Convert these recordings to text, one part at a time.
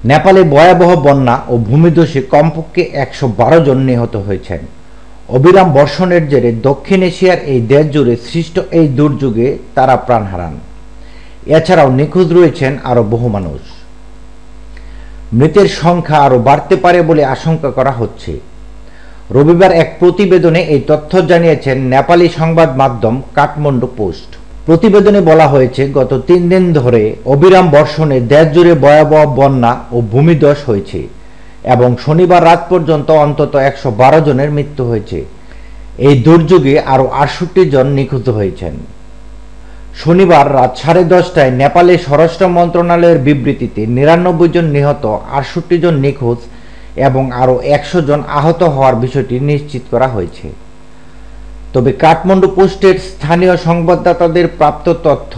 নেপালে ভয়াবহ বন্যা ও ভূমিধসে কমপক্ষে ১১২ জন নিহত হয়েছেন। অবিরাম বর্ষণের জেরে দক্ষিণ এশিয়ার এই দেশ জুড়ে সৃষ্ট এই দুর্যোগে তারা প্রাণ হারান। এছাড়াও নিখোঁজ রয়েছেন আরও বহু মানুষ। মৃতের সংখ্যা আরও বাড়তে পারে বলে আশঙ্কা করা হচ্ছে। রবিবার এক প্রতিবেদনে এই তথ্য জানিয়েছেন নেপালি সংবাদ মাধ্যম কাঠমান্ডু পোস্ট। প্রতিবেদনে বলা হয়েছে, গত ৩ দিন ধরে অবিরাম বর্ষণে দেশ জুড়ে ভয়াবহ বন্যা ও ভূমিধস হয়েছে এবং শনিবার রাত পর্যন্ত অন্তত ১১২ জনের মৃত্যু হয়েছে। এই দুর্যোগে আরও ৬৮ জন নিখোঁজ হয়েছেন। শনিবার রাত 10:30টায় নেপালের স্বরাষ্ট্র মন্ত্রণালয়ের বিবৃতিতে ৯৯ জন নিহত, ৬৮ জন নিখোঁজ এবং আরও ১০০ জন আহত হওয়ার বিষয়টি নিশ্চিত করা হয়েছে। তবে কাঠমান্ডু পোস্টের স্থানীয় সংবাদদাতাদের প্রাপ্ত তথ্য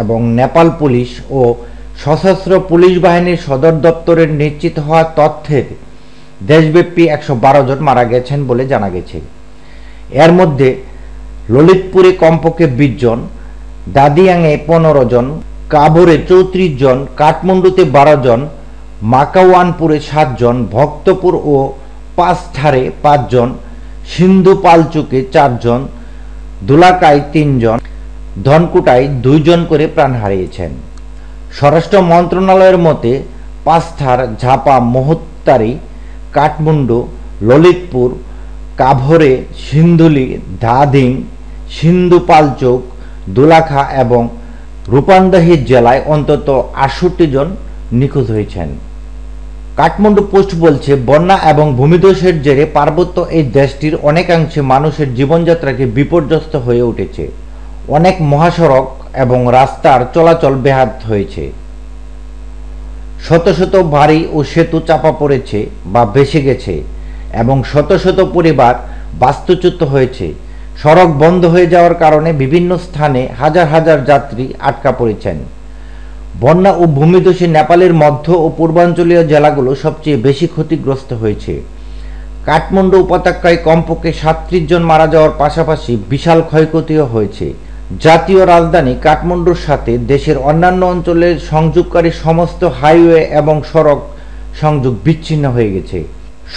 এবং নেপাল পুলিশ ও সশস্ত্র পুলিশ বাহিনীর সদর দপ্তরের নিশ্চিত হওয়া তথ্যের দেশব্যাপী ১১২ জন মারা গেছেন বলে জানা গেছে। এর মধ্যে ললিতপুরে কমপক্ষে ২০ জন, দাদিয়াংয়ে ১৫ জন, কাভোরে ৩৪ জন, কাঠমান্ডুতে ১২ জন, মাকাওয়ানপুরে ৭ জন, ভক্তপুর ও পাঁচথারে ৫ জন, সিন্ধুপালচুকে ৪ জন, দুলাকায় ৩ জন, ধনকুটায় ২ জন করে প্রাণ হারিয়েছেন। স্বরাষ্ট্র মন্ত্রণালয়ের মতে পাঁচথার, ঝাপা, মহত্তারি, কাঠমান্ডু, ললিতপুর, কাভোরে, সিন্ধুলি, ধাদিং, সিন্ধুপালচুক, দুলাখা এবং রূপন্দেহি জেলায় অন্তত ৬৮ জন নিখোঁজ হয়েছেন। কাঠমান্ডু পোস্ট বলছে, বন্যা এবং ভূমিধসের জেরে পার্বত্য এই দেশটির অনেকাংশে মানুষের জীবনযাত্রাকে বিপর্যস্ত হয়ে উঠেছে। অনেক মহাসড়ক এবং রাস্তার চলাচল ব্যাহত হয়েছে। শত শত বাড়ি ও সেতু চাপা পড়েছে বা ভেসে গেছে এবং শত শত পরিবার বাস্তুচ্যুত হয়েছে। সড়ক বন্ধ হয়ে যাওয়ার কারণে বিভিন্ন স্থানে হাজার হাজার যাত্রী আটকা পড়েছেন। বন্যা ও ভূমিধসে নেপালের মধ্য ও পূর্বাঞ্চলীয় জেলাগুলো সবচেয়ে বেশি ক্ষতিগ্রস্ত হয়েছে। কাঠমান্ডু উপত্যকায় কমপক্ষে ৩৭ জন মারা যাওয়ার পাশাপাশি বিশাল ক্ষয়ক্ষতিও হয়েছে। জাতীয় রাজধানী কাঠমান্ডুর সাথে দেশের অন্যান্য অঞ্চলের সংযোগকারী সমস্ত হাইওয়ে এবং সড়ক সংযোগ বিচ্ছিন্ন হয়ে গেছে।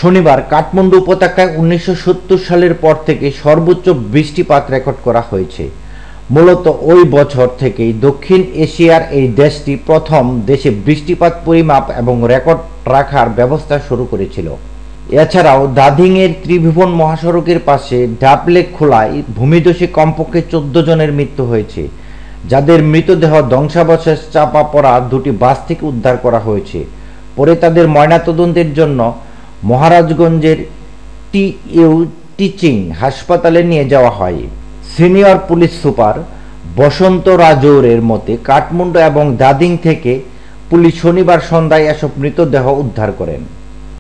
শনিবার কাঠমান্ডু উপত্যকায় ১৯৭০ সালের পর থেকে সর্বোচ্চ বৃষ্টিপাত রেকর্ড করা হয়েছে। মূলত ওই বছর থেকেই দক্ষিণ এশিয়ার এই দেশটি প্রথম দেশে বৃষ্টিপাত পরিমাপ এবং রেকর্ড রাখার ব্যবস্থা শুরু করেছিল। এছাড়াও দাধিংয়ের ত্রিভুবন মহাসড়কের পাশে ডাবলেক খোলায় ভূমিধসে কমপক্ষে ১৪ জনের মৃত্যু হয়েছে, যাদের মৃতদেহ ধ্বংসাবশেষ চাপা পড়া দুটি বাস থেকে উদ্ধার করা হয়েছে। পরে তাদের ময়নাতদন্তের জন্য মহারাজগঞ্জের টিইউ টিচিং হাসপাতালে নিয়ে যাওয়া হয়। সিনিয়র পুলিশ সুপার বসন্ত রাজৌরের মতে, কাঠমান্ডু এবং দাদিং থেকে পুলিশ শনিবার সন্ধ্যায় এসব মৃতদেহ উদ্ধার করেন।